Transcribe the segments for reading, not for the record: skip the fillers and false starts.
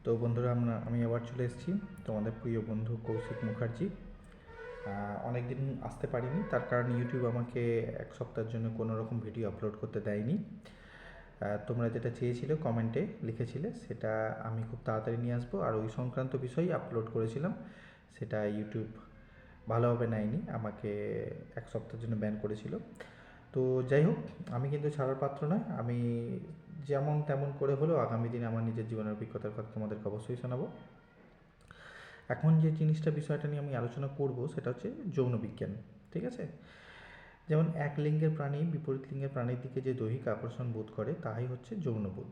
তো বন্ধুরা, আমি আবার চলে এসেছি, তোমাদের প্রিয় বন্ধু কৌশিক মুখার্জি। অনেক দিন আসতে পারিনি, তার কারণ ইউটিউব আমাকে এক সপ্তাহের জন্য কোনো রকম ভিডিও আপলোড করতে দেয়নি। তোমরা যেটা চেয়েছিলে কমেন্টে লিখেছিলে, সেটা আমি খুব তাড়াতাড়ি নিয়ে আসবো। আর ওই সংক্রান্ত বিষয়ই আপলোড করেছিলাম, সেটা ইউটিউব ভালোভাবে নেয়নি, আমাকে এক সপ্তাহের জন্য ব্যান করেছিল। তো যাই হোক, আমি কিন্তু ছাড়ার পাত্র নয়। আমি যেমন তেমন করে হলেও আগামী দিনে আমার নিজের জীবনের অভিজ্ঞতার কথা তোমাদেরকে অবশ্যই শোনাবো। এখন যে বিষয়টা নিয়ে আমি আলোচনা করব, সেটা হচ্ছে যৌন বিজ্ঞান। ঠিক আছে? যেমন এক লিঙ্গের প্রাণী বিপরীত লিঙ্গের প্রাণীর দিকে যে দৈহিক আকর্ষণ বোধ করে, তাই হচ্ছে যৌনবোধ।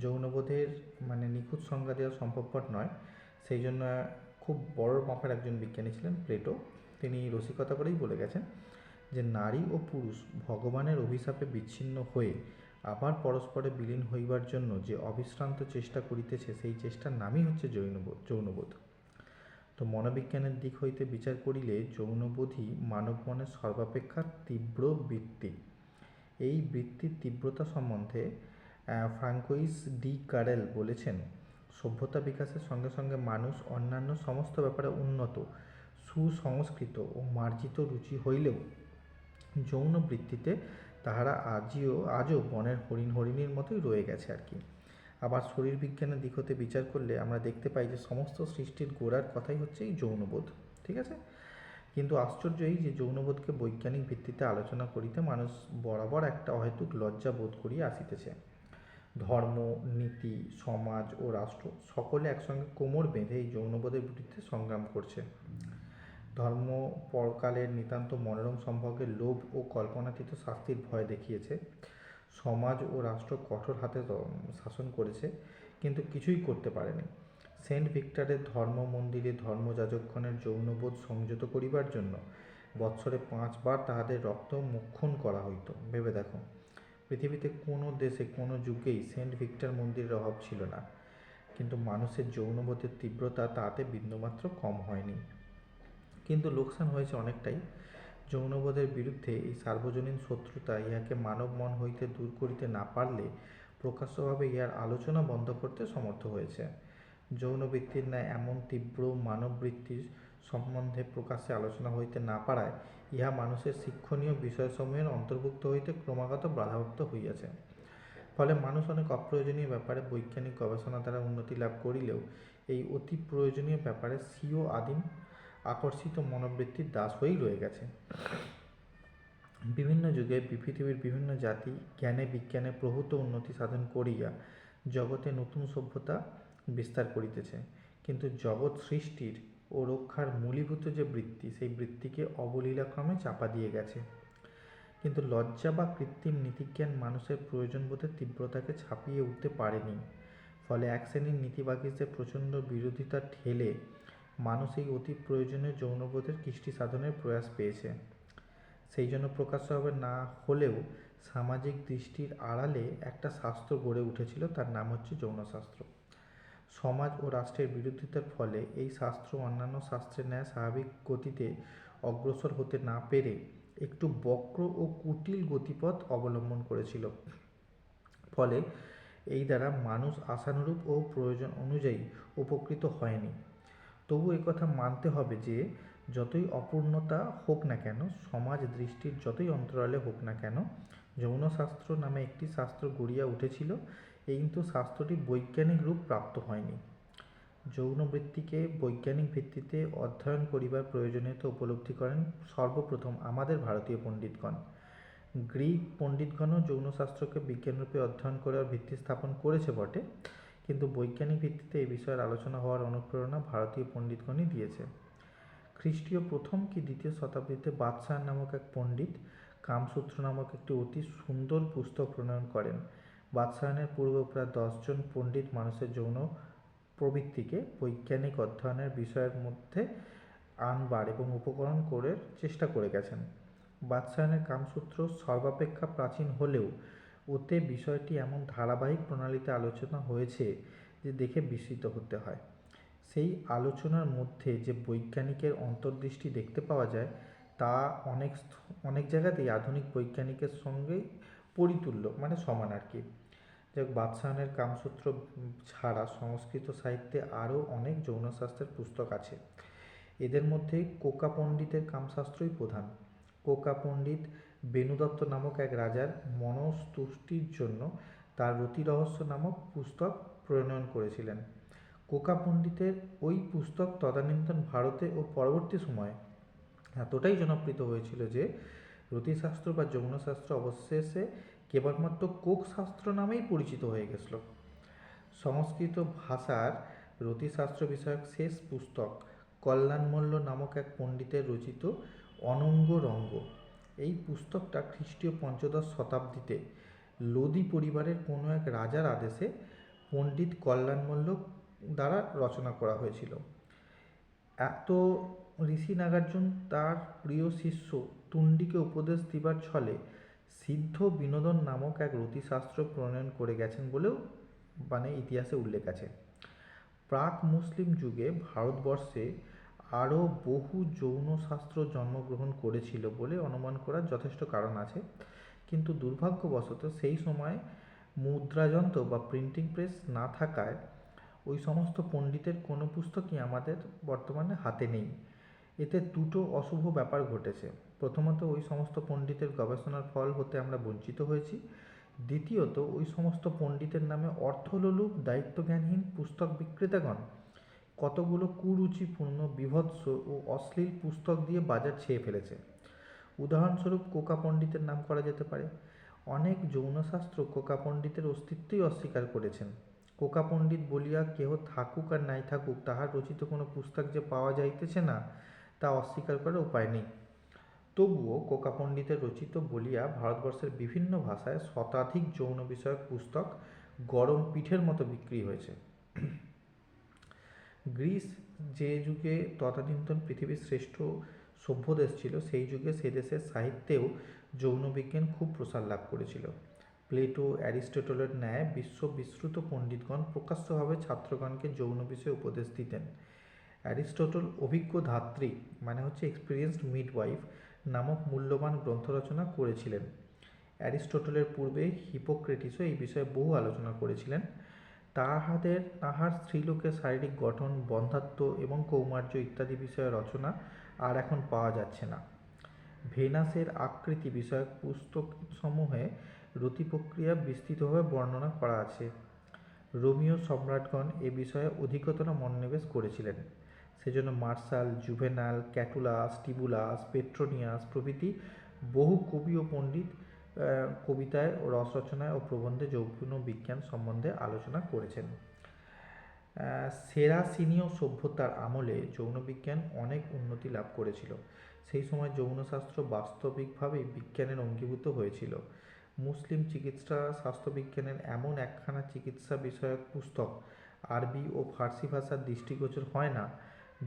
যৌনবোধের নিখুঁত সংজ্ঞা দেওয়া সম্ভবপর নয়। সেই জন্য খুব বড় মাপের একজন বিজ্ঞানী ছিলেন প্লেটো। তিনি রসিকতা করেই বলে গেছেন যে নারী ও পুরুষ ভগবানের অভিশাপে বিচ্ছিন্ন হয়ে আবার পরস্পরে বিলীন হইবার জন্য যে অবিশ্রান্ত চেষ্টা করিতেছে, সেই চেষ্টার নামই হচ্ছে যৌনবোধ। তো মনোবিজ্ঞানের দিক হইতে বিচার করিলে যৌনবোধই মানব মনের সর্বাপেক্ষা তীব্র বৃত্তি। এই বৃত্তির তীব্রতা সম্বন্ধে ফ্রাঙ্কোইস ডি কারেল বলেছেন, সভ্যতা বিকাশের সঙ্গে সঙ্গে মানুষ অন্যান্য সমস্ত ব্যাপারে উন্নত, সুসংস্কৃত ও মার্জিত রুচি হইলেও যৌন বৃত্তিতে তাহারা আজও বনের হরিণীর মতোই রয়ে গেছে আর কি। আবার শরীর বিজ্ঞানের দিক হতে বিচার করলে আমরা দেখতে পাই যে সমস্ত সৃষ্টির গোড়ার কথাই হচ্ছে এই যৌনবোধ। ঠিক আছে? কিন্তু আশ্চর্য এই যে যৌনবোধকে বৈজ্ঞানিক ভিত্তিতে আলোচনা করিতে মানুষ বরাবর একটা অহেতুক লজ্জা বোধ করিয়া আসিতেছে। ধর্ম, নীতি, সমাজ ও রাষ্ট্র সকলে একসঙ্গে কোমর বেঁধে এই যৌনবোধের বিরুদ্ধে সংগ্রাম করছে। ধর্ম পরকালের নিতান্ত মনোরম সম্পর্কে লোভ ও কল্পনাতীত শাস্তির ভয় দেখিয়েছে। সমাজ ও রাষ্ট্র কঠোর হাতে শাসন করেছে, কিন্তু কিছুই করতে পারেনি। সেন্ট ভিক্টরের ধর্ম মন্দিরে ধর্মযাজকগণের যৌনবোধ সংযত করিবার জন্য বৎসরে 5 বার তাহাদের রক্ত মোক্ষণ করা হইত। ভেবে দেখো, পৃথিবীতে কোনো দেশে কোনো যুগেই সেন্ট ভিক্টর মন্দিরের অভাব ছিল না, কিন্তু মানুষের যৌনবোধের তীব্রতা তাতে বিন্দুমাত্র কম হয়নি। কিন্তু লোকসান হয়েছে অনেকটাই। যৌনবোধের বিরুদ্ধে এই সার্বজনীন শত্রুতা ইহাকে মানব মন হইতে দূর করিতে না পারলে প্রকাশ্যভাবে ইহার আলোচনা বন্ধ করতে সমর্থ হয়েছে। যৌনবৃত্তির ন্যায় এমন তীব্র মানববৃত্তির সম্বন্ধে প্রকাশ্যে আলোচনা হইতে না পারায় ইহা মানুষের শিক্ষণীয় বিষয়সমূহের অন্তর্ভুক্ত হইতে ক্রমাগত বাধাপ্রাপ্ত হইয়াছে। ফলে মানুষ অনেক অপ্রয়োজনীয় ব্যাপারে বৈজ্ঞানিক গবেষণা দ্বারা উন্নতি লাভ করিলেও এই অতি প্রয়োজনীয় ব্যাপারে স্বীয় আদিম আকর্ষিত মনোবৃত্তির দাস হয়েই রয়ে গেছে। বিভিন্ন যুগে পৃথিবীর বিভিন্ন জাতি জ্ঞানে বিজ্ঞানে প্রভূত উন্নতি সাধন করিয়া জগতে নতুন সভ্যতা বিস্তার করিতেছে, কিন্তু জগৎ সৃষ্টির ও রক্ষার মূলীভূত যে বৃত্তি, সেই বৃত্তিকে অবলীলাক্রমে চাপা দিয়ে গেছে। কিন্তু লজ্জা বা কৃত্রিম নীতিজ্ঞান মানুষের প্রয়োজনবোধের তীব্রতাকে ছাপিয়ে উঠতে পারেনি। ফলে এক শ্রেণীর নীতিবাগীদের প্রচণ্ড বিরোধিতা ঠেলে মানুষ এই অতি প্রয়োজনীয় যৌনবোধের কৃষ্টি সাধনের প্রয়াস পেয়েছে। সেই জন্য প্রকাশ্যভাবে না হলেও সামাজিক দৃষ্টির আড়ালে একটা শাস্ত্র গড়ে উঠেছিল, তার নাম হচ্ছে যৌনশাস্ত্র। সমাজ ও রাষ্ট্রের বিরোধিতার ফলে এই শাস্ত্র অন্যান্য শাস্ত্রের ন্যায় স্বাভাবিক গতিতে অগ্রসর হতে না পেরে একটু বক্র ও কুটিল গতিপথ অবলম্বন করেছিল। ফলে এই দ্বারা মানুষ আশানুরূপ ও প্রয়োজন অনুযায়ী উপকৃত হয়নি। তবু কথা মানতে হবে যে যতই অপূর্ণতা হোক না কেন, সমাজ দৃষ্টির যতই অন্তরালে হোক না কেন, যৌনশাস্ত্র নামে একটি শাস্ত্র গড়িয়া উঠেছিল, কিন্তু শাস্ত্রটি বৈজ্ঞানিক রূপ প্রাপ্ত হয়নি। যৌনবৃত্তিকে বৈজ্ঞানিক ভিত্তিতে অধ্যয়ন করিবার প্রয়োজনীয়তা উপলব্ধি করেন সর্বপ্রথম আমাদের ভারতীয় পণ্ডিতগণ। গ্রিক পণ্ডিতগণও যৌনশাস্ত্রকে বিজ্ঞানরূপে অধ্যয়ন করার ভিত্তি স্থাপন করেছে বটে, কিন্তু বৈজ্ঞানিক ভিত্তিতে এই বিষয়ের আলোচনা হওয়ার অনুপ্রেরণা ভারতীয় পণ্ডিতগণই দিয়েছে। খ্রিস্টীয় প্রথম কি দ্বিতীয় শতাব্দীতে বাদশাহ নামক এক পণ্ডিত কামসূত্র নামক একটি অতি সুন্দর পুস্তক প্রণয়ন করেন। বাদশাহনের পূর্বে প্রায় 10 জন পণ্ডিত মানুষের যৌন প্রবৃত্তিকে বৈজ্ঞানিক অধ্যয়নের বিষয়ের মধ্যে আনবার এবং উপকরণ করে চেষ্টা করে গেছেন। বাদশাহনের কামসূত্র সর্বাপেক্ষা প্রাচীন হলেও ওতে বিষয়টি এমন ধারাবাহিক প্রণালীতে আলোচনা হয়েছে যে দেখে বিস্মিত হতে হয়। সেই আলোচনার মধ্যে যে বৈজ্ঞানিকের অন্তর্দৃষ্টি দেখতে পাওয়া যায়, তা অনেক জায়গাতেই আধুনিক বৈজ্ঞানিকের সঙ্গে পরিতুল্য, সমান আর কি। যাক, বাদশাহনের কামসূত্র ছাড়া সংস্কৃত সাহিত্যে আরও অনেক যৌনশাস্ত্রের পুস্তক আছে। এদের মধ্যে কোকা পণ্ডিতের কামশাস্ত্রই প্রধান। কোকা পণ্ডিত বেণুদত্ত নামক এক রাজার মনস্তুষ্টির জন্য তার রতিরহস্য নামক পুস্তক প্রণয়ন করেছিলেন। কোকা পণ্ডিতের ওই পুস্তক তদানীন্তন ভারতে ও পরবর্তী সময়ে এতটাই জনপ্রিয় হয়েছিল যে রতিশাস্ত্র বা যৌনশাস্ত্র অবশেষে কেবলমাত্র কোক শাস্ত্র নামেই পরিচিত হয়ে গেছিল। সংস্কৃত ভাষার রতিশাস্ত্র বিষয়ক শেষ পুস্তক কল্যাণমল্ল নামক এক পণ্ডিতের রচিত অনঙ্গ রঙ্গ। এই পুস্তকটা খ্রিস্টীয় পঞ্চদশ শতাব্দীতে লোদি পরিবারের কোনো এক রাজার আদেশে পণ্ডিত কল্যাণমল্ল দ্বারা রচনা করা হয়েছিল। এত ঋষি নাগার্জুন তার প্রিয় শিষ্য তুণ্ডিকে উপদেশ দিবার ছলে সিদ্ধ বিনোদন নামক এক রতিশাস্ত্র প্রণয়ন করে গেছেন বলেও ইতিহাসে উল্লেখ আছে। প্রাক মুসলিম যুগে ভারতবর্ষে আরও বহু যৌনশাস্ত্র জন্মগ্রহণ করেছিল বলে অনুমান করার যথেষ্ট কারণ আছে, কিন্তু দুর্ভাগ্যবশত সেই সময় মুদ্রাযন্ত্র বা প্রিন্টিং প্রেস না থাকায় ওই সমস্ত পণ্ডিতের কোনো পুস্তকই আমাদের বর্তমানে হাতে নেই। এতে দুটো অশুভ ব্যাপার ঘটেছে। প্রথমত, ওই সমস্ত পণ্ডিতের গবেষণার ফল হতে আমরা বঞ্চিত হয়েছি। দ্বিতীয়ত, ওই সমস্ত পণ্ডিতের নামে অর্থলোলুপ দায়িত্বজ্ঞানহীন পুস্তক বিক্রেতাগণ কতগুলো কুরুচিপূর্ণ, বীভৎস ও অশ্লীল পুস্তক দিয়ে বাজার ছেয়ে ফেলেছে। উদাহরণস্বরূপ কোকা পণ্ডিতের নাম করা যেতে পারে। অনেক যৌনশাস্ত্র কোকা পণ্ডিতের অস্তিত্বই অস্বীকার করেছেন। কোকা পণ্ডিত বলিয়া কেহ থাকুক আর নাই থাকুক, তাহার রচিত কোনো পুস্তক যে পাওয়া যাইতেছে না তা অস্বীকার করার উপায় নেই। তবুও কোকা পণ্ডিতের রচিত বলিয়া ভারতবর্ষের বিভিন্ন ভাষায় শতাধিক যৌন বিষয়ক পুস্তক গরম পিঠের মতো বিক্রি হয়েছে। গ্রিস যে যুগে তদানীন্তন পৃথিবীর শ্রেষ্ঠ সভ্য দেশ ছিল, সেই যুগে সে দেশের সাহিত্যেও যৌন বিজ্ঞান খুব প্রসার লাভ করেছিল। প্লেটো, অ্যারিস্টটলের ন্যায় বিশ্ববিশ্রুত পণ্ডিতগণ প্রকাশ্যভাবে ছাত্রগণকে যৌন বিষয়ে উপদেশ দিতেন। অ্যারিস্টটল অভিজ্ঞ ধাত্রী এক্সপিরিয়েন্সড মিডওয়াইফ নামক মূল্যবান গ্রন্থ রচনা করেছিলেন। অ্যারিস্টটলের পূর্বে হিপোক্রেটিসও এই বিষয়ে বহু আলোচনা করেছিলেন। তাহার স্ত্রীলোকের শারীরিক গঠন, বন্ধ্যাত্ব এবং কৌমার্য ইত্যাদি বিষয়ে রচনা আর এখন পাওয়া যাচ্ছে না। ভেনাসের আকৃতি বিষয়ক পুস্তকসমূহে রতি প্রক্রিয়া বিস্তৃতভাবে বর্ণনা করা আছে। রোমীয় সম্রাটগণ এ বিষয়ে অধিকতর মনোনিবেশ করেছিলেন। সেজন্য মার্শাল, জুভেনাল, ক্যাটুলাস, টিবুলাস, পেট্রোনিয়াস প্রভৃতি বহু কবি ও পণ্ডিত কবিতায়, রস রচনায় ও প্রবন্ধে যৌন বিজ্ঞান সম্বন্ধে আলোচনা করেছেন। সেরাসিনীয় সভ্যতার আমলে যৌন বিজ্ঞান অনেক উন্নতি লাভ করেছিল। সেই সময় যৌনশাস্ত্র বাস্তবিকভাবেই বিজ্ঞানের অঙ্গীভূত হয়েছিল। মুসলিম চিকিৎসা স্বাস্থ্যবিজ্ঞানের এমন একখানা চিকিৎসা বিষয়ক পুস্তক আরবি ও ফার্সি ভাষার দৃষ্টিগোচর হয় না,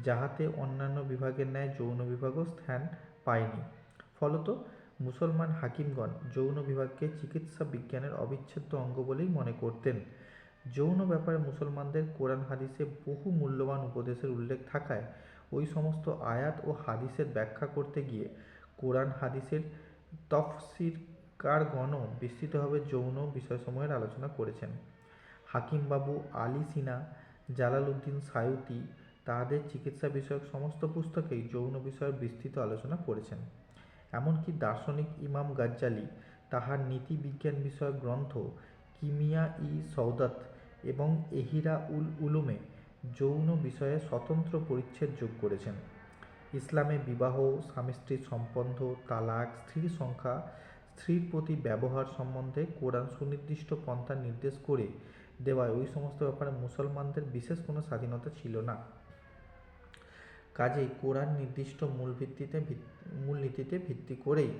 যাহাতে অন্যান্য বিভাগের ন্যায় যৌন বিভাগও স্থান পায়নি। ফলত মুসলমান হাকিমগণ যৌন বিভাগকে চিকিৎসা বিজ্ঞানের অবিচ্ছেদ্য অঙ্গ বলেই মনে করতেন। যৌন ব্যাপারে মুসলমানদের কোরআন হাদিসে বহু মূল্যবান উপদেশের উল্লেখ থাকায় ওই সমস্ত আয়াত ও হাদিসের ব্যাখ্যা করতে গিয়ে কোরআন হাদিসের তফসিরকারগণও বিস্তৃতভাবে যৌন বিষয়সমূহের আলোচনা করেছেন। হাকিমবাবু আলী সিনা, জালালউদ্দিন সায়ুতি তাহাদের চিকিৎসা বিষয়ক সমস্ত পুস্তকেই যৌন বিষয়ে বিস্তৃত আলোচনা করেছেন। এমনকি দার্শনিক ইমাম গাজ্জালি তাহার নীতি বিজ্ঞান বিষয়ক গ্রন্থ কিমিয়া-ই সওদাত এবং এহিয়া উলুমে যৌন বিষয়ে স্বতন্ত্র পরিচ্ছেদ যোগ করেছেন। ইসলামে বিবাহ, স্বামী স্ত্রীর সম্বন্ধ, তালাক, স্ত্রীর সংখ্যা, স্ত্রীর প্রতি ব্যবহার সম্বন্ধে কোরআন সুনির্দিষ্ট পন্থা নির্দেশ করে দেওয়ায় ওই সমস্ত ব্যাপারে মুসলমানদের বিশেষ কোনো স্বাধীনতা ছিল না। কাজেই কোরআন নির্দিষ্ট মূলনীতিতে ভিত্তি করেই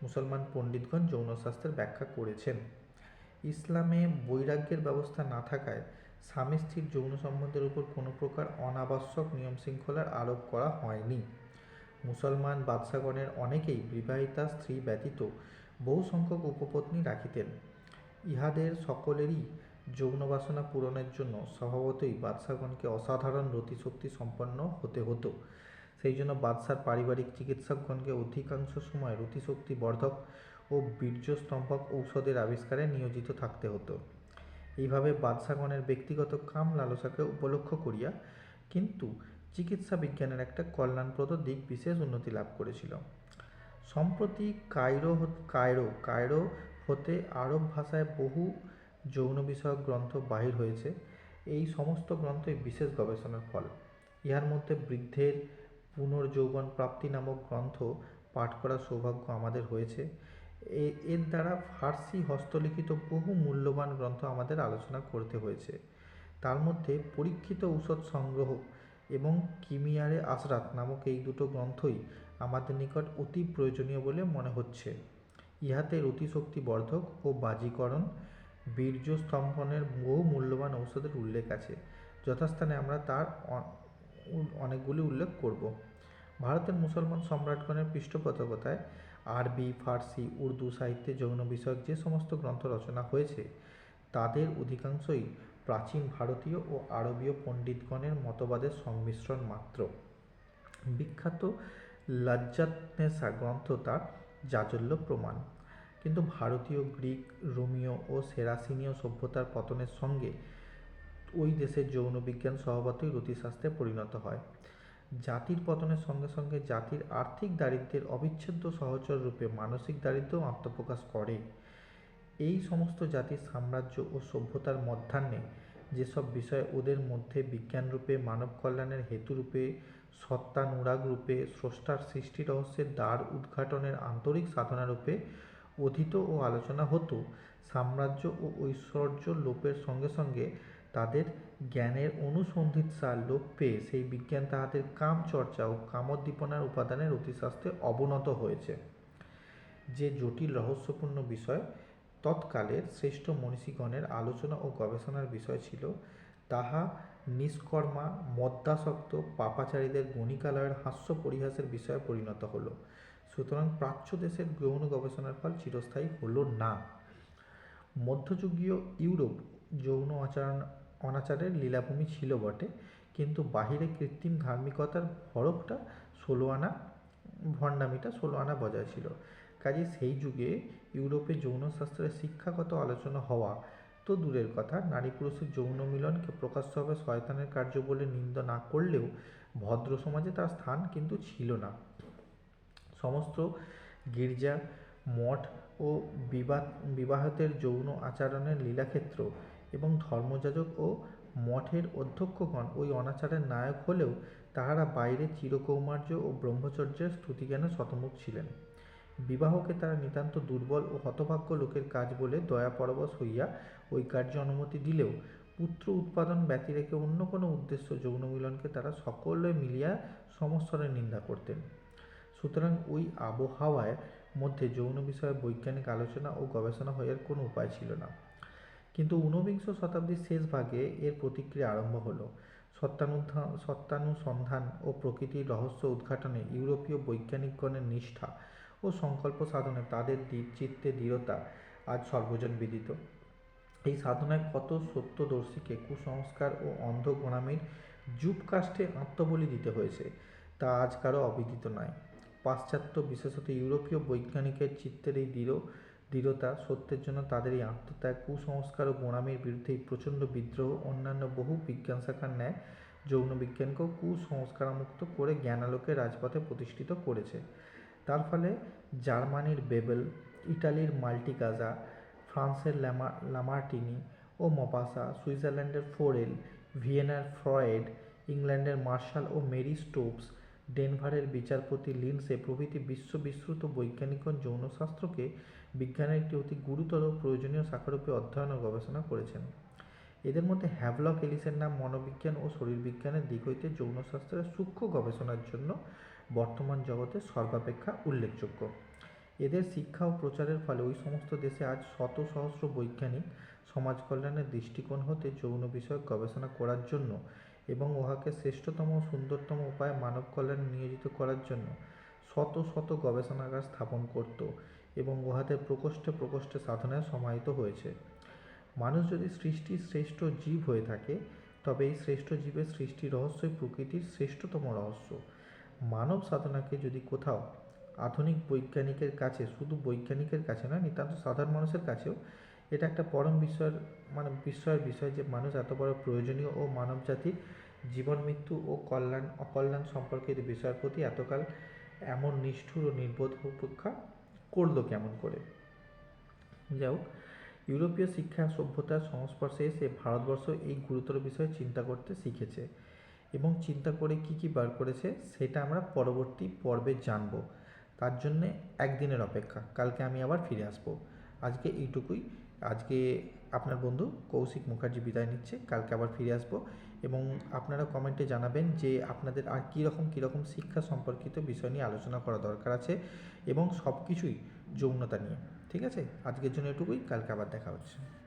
মুসলমান পণ্ডিতগণ যৌনশাস্ত্রের ব্যাখ্যা করেছেন। ইসলামে বৈরাগ্যের ব্যবস্থা না থাকায় স্বামী স্ত্রীর যৌন সম্বন্ধের উপর কোনো প্রকার অনাবশ্যক নিয়মশৃঙ্খলার আরোপ করা হয়নি। মুসলমান বাদশাগণের অনেকেই বিবাহিতা স্ত্রী ব্যতীত বহু সংখ্যক উপপত্নী রাখিতেন। ইহাদের সকলেরই যৌন বাসনা পূরণের জন্য স্বভাবতই বাদশাগণকে অসাধারণ রতিশক্তি সম্পন্ন হতে হতো। সেই জন্য বাদশার পারিবারিক চিকিৎসকগণকে অধিকাংশ সময় রতিশক্তি বর্ধক ও বীর্যস্তম্ভক ঔষধের আবিষ্কারে নিয়োজিত থাকতে হতো। এইভাবে বাদশাগণের ব্যক্তিগত কাম লালসাকে উপলক্ষ করিয়া কিন্তু চিকিৎসা বিজ্ঞানের একটা কল্যাণপ্রদ দিক বিশেষ উন্নতি লাভ করেছিল। সম্প্রতি কায়রো হতে আরব ভাষায় বহু যৌন বিষয়ক গ্রন্থ বাহির হয়েছে। এই সমস্ত গ্রন্থই বিশেষ গবেষণার ফল। ইহার মধ্যে বৃদ্ধের পুনর্যৌবন প্রাপ্তি নামক গ্রন্থ পাঠ করার সৌভাগ্য আমাদের হয়েছে। এর দ্বারা ফার্সি হস্তলিখিত বহু মূল্যবান গ্রন্থ আমাদের আলোচনা করতে হয়েছে। তার মধ্যে পরীক্ষিত ঔষধ সংগ্রহ এবং কিমিয়ারে আসরাত নামক এই দুটো গ্রন্থই আমাদের নিকট অতি প্রয়োজনীয় বলে মনে হচ্ছে। ইহাতে রতিশক্তি বর্ধক ও বাজীকরণ বীর্য স্তম্ভনের বহু মূল্যবান ঔষধের উল্লেখ আছে। যথাস্থানে আমরা তার অনেকগুলি উল্লেখ করব। ভারতের মুসলমান সম্রাটগণের পৃষ্ঠপোষকতায় আরবি, ফার্সি, উর্দু সাহিত্যে যৌন বিষয়ক যে সমস্ত গ্রন্থ রচনা হয়েছে তাদের অধিকাংশই প্রাচীন ভারতীয় ও আরবীয় পণ্ডিতগণের মতবাদের সংমিশ্রণ মাত্র। বিখ্যাত লজ্জাতনেসা গ্রন্থ তার জাজল্য প্রমাণ। কিন্তু ভারতীয়, গ্রিক, রোমীয় ও সেরাসিনীয় সভ্যতার পতনের সঙ্গে ওই দেশের যৌন বিজ্ঞান স্বভাবতই রতিশাস্ত্রে পরিণত হয়। জাতির পতনের সঙ্গে সঙ্গে জাতির আর্থিক দারিদ্র্যের অবিচ্ছেদ্য সহচর রূপে মানসিক দারিদ্র্যও আত্মপ্রকাশ করে। এই সমস্ত জাতির সাম্রাজ্য ও সভ্যতার মধ্যাহ্নে যেসব বিষয় ওদের মধ্যে বিজ্ঞানরূপে, মানব কল্যাণের হেতুরূপে, সত্তানুরাগ রূপে, স্রষ্টার সৃষ্টি রহস্যের দ্বার উদ্ঘাটনের আন্তরিক সাধনারূপে অধীত ও আলোচনা হতো, সাম্রাজ্য ও ঐশ্বর্য লোপের সঙ্গে সঙ্গে তাদের জ্ঞানের অনুসন্ধিৎসা লোপ পেয়ে সেই বিজ্ঞান তাহাদের কাম চর্চা ও কামোদ্দীপনার উপাদানের অতিশাস্ত্রে অবনত হয়েছে। যে জটিল রহস্যপূর্ণ বিষয় তৎকালের শ্রেষ্ঠ মনীষীগণের আলোচনা ও গবেষণার বিষয় ছিল, তাহা নিষ্কর্মা মদ্যাসক্ত পাপাচারীদের গণিকালয়ের হাস্য পরিহাসের বিষয়ে পরিণত হল। সুতরাং প্রাচ্য দেশের যৌন গবেষণার ফল চিরস্থায়ী হল না। মধ্যযুগীয় ইউরোপ যৌন অনাচারের লীলাভূমি ছিল বটে, কিন্তু বাহিরে কৃত্রিম ধার্মিকতার ভণ্ডামিটা 16 আনা বজায় ছিল। কাজে সেই যুগে ইউরোপে যৌনশাস্ত্রের শিক্ষাগত আলোচনা হওয়া তো দূরের কথা, নারী পুরুষের যৌন মিলনকে প্রকাশ্যভাবে শয়তানের কার্য বলে নিন্দা না করলেও ভদ্র সমাজে তার স্থান কিন্তু ছিল না। সমস্ত গির্জা, মঠ ও বিবাহিতের যৌন আচরণের লীলাক্ষেত্র এবং ধর্মযাজক ও মঠের অধ্যক্ষগণ ওই অনাচারের নায়ক হলেও তাহারা বাইরে চিরকৌমার্য ও ব্রহ্মচর্যের স্তুতিজ্ঞানে শতমুখ ছিলেন। বিবাহকে তারা নিতান্ত দুর্বল ও হতভাগ্য লোকের কাজ বলে দয়াপরবশ হইয়া ওই কার্যে অনুমতি দিলেও পুত্র উৎপাদন ব্যতি রেখে অন্য কোনো উদ্দেশ্য যৌন মিলনকে তারা সকলে মিলিয়া সমস্বরে নিন্দা করতেন। সুতরাং ওই আবহাওয়ার মধ্যে যৌন বিষয়ে বৈজ্ঞানিক আলোচনা ও গবেষণা হইয়ার কোনো উপায় ছিল না। কিন্তু ঊনবিংশ শতাব্দীর শেষ ভাগে এর প্রতিক্রিয়া আরম্ভ হল। সত্যানুসন্ধান ও প্রকৃতির রহস্য উদ্ঘাটনে ইউরোপীয় বৈজ্ঞানিকগণের নিষ্ঠা ও সংকল্প সাধনে তাদের চিত্তে দৃঢ়তা আজ সর্বজন বিদিত। এই সাধনায় কত সত্যদর্শীকে কুসংস্কার ও অন্ধ গোঁড়ামির যূপকাষ্ঠে আত্মবলি দিতে হয়েছে তা আজ কারো অবিদিত নয়। পাশ্চাত্য, বিশেষত ইউরোপীয় বৈজ্ঞানিকের চিত্তের এই দৃঢ়তা, সত্যের জন্য তাদের এই আত্মত্যাগ, কুসংস্কার ও গোঁড়ামির বিরুদ্ধে এই প্রচণ্ড বিদ্রোহ অন্যান্য বহু বিজ্ঞান শাখার ন্যায় যৌন বিজ্ঞানকেও কুসংস্কারমুক্ত করে জ্ঞানালোকের রাজপথে প্রতিষ্ঠিত করেছে। তার ফলে জার্মানির বেবেল, ইটালির মাল্টিগাজা, ফ্রান্সের লামার্টিনি ও মপাসা, সুইজারল্যান্ডের ফোরেল, ভিয়েনার ফ্রয়েড, ইংল্যান্ডের মার্শাল ও মেরি স্টোপস, ডেনভারের বিচারপতি লিন্ডসে প্রভৃতি বিশ্ববিশ্রুত বৈজ্ঞানিকগণ যৌনশাস্ত্রকে বিজ্ঞানের একটি অতি গুরুতর প্রয়োজনীয় শাখারূপে অধ্যয়ন ও গবেষণা করেছেন। এদের মধ্যে হ্যাভলক এলিসের নাম মনোবিজ্ঞান ও শরীরবিজ্ঞানের দিক হইতে যৌনশাস্ত্রের সূক্ষ্ম গবেষণার জন্য বর্তমান জগতে সর্বাপেক্ষা উল্লেখযোগ্য। এদের শিক্ষা ও প্রচারের ফলে ওই সমস্ত দেশে আজ শত সহস্র বৈজ্ঞানিক সমাজ কল্যাণের দৃষ্টিকোণ হতে যৌন বিষয়ক গবেষণা করার জন্য এবং উহাকে শ্রেষ্ঠতম ও সুন্দরতম উপায়ে মানব কল্যাণে নিয়োজিত করার জন্য শত শত গবেষণাগার স্থাপন করত এবং উহাদের প্রকোষ্ঠে প্রকোষ্ঠে সাধনায় সমাহিত হয়েছে। মানুষ যদি সৃষ্টির শ্রেষ্ঠ জীব হয়ে থাকে, তবে এই শ্রেষ্ঠ জীবের সৃষ্টি রহস্যই প্রকৃতির শ্রেষ্ঠতম রহস্য। মানব সাধনাকে যদি কোথাও আধুনিক বৈজ্ঞানিকের কাছে, শুধু বৈজ্ঞানিকের কাছে নয়, নিতান্ত সাধারণ মানুষের কাছেও এটা একটা পরম বিস্ময়ের বিস্ময়ের বিষয় যে মানুষ এত বড় প্রয়োজনীয় ও মানবজাতির জীবন মৃত্যু ও অকল্যাণ সম্পর্কিত বিষয়ের প্রতি এতকাল এমন নিষ্ঠুর ও নির্বোধ উপেক্ষা করলো কেমন করে। যাই হোক, ইউরোপীয় শিক্ষা সভ্যতার সংস্পর্শে এসে ভারতবর্ষ এই গুরুতর বিষয়ে চিন্তা করতে শিখেছে এবং চিন্তা করে কি বার করেছে সেটা আমরা পরবর্তী পর্বে জানবো। তার জন্যে একদিনের অপেক্ষা, কালকে আমি আবার ফিরে আসবো। আজকে এইটুকুই। আজকে আপনার বন্ধু কৌশিক মুখার্জি বিদায় নিচ্ছে, কালকে আবার ফিরে আসবো। এবং আপনারা কমেন্টে জানাবেন যে আপনাদের আর কীরকম শিক্ষা সম্পর্কিত বিষয় নিয়ে আলোচনা করা দরকার আছে, এবং সব কিছুই যৌনতা নিয়ে। ঠিক আছে, আজকের জন্য এটুকুই, কালকে আবার দেখা হচ্ছে।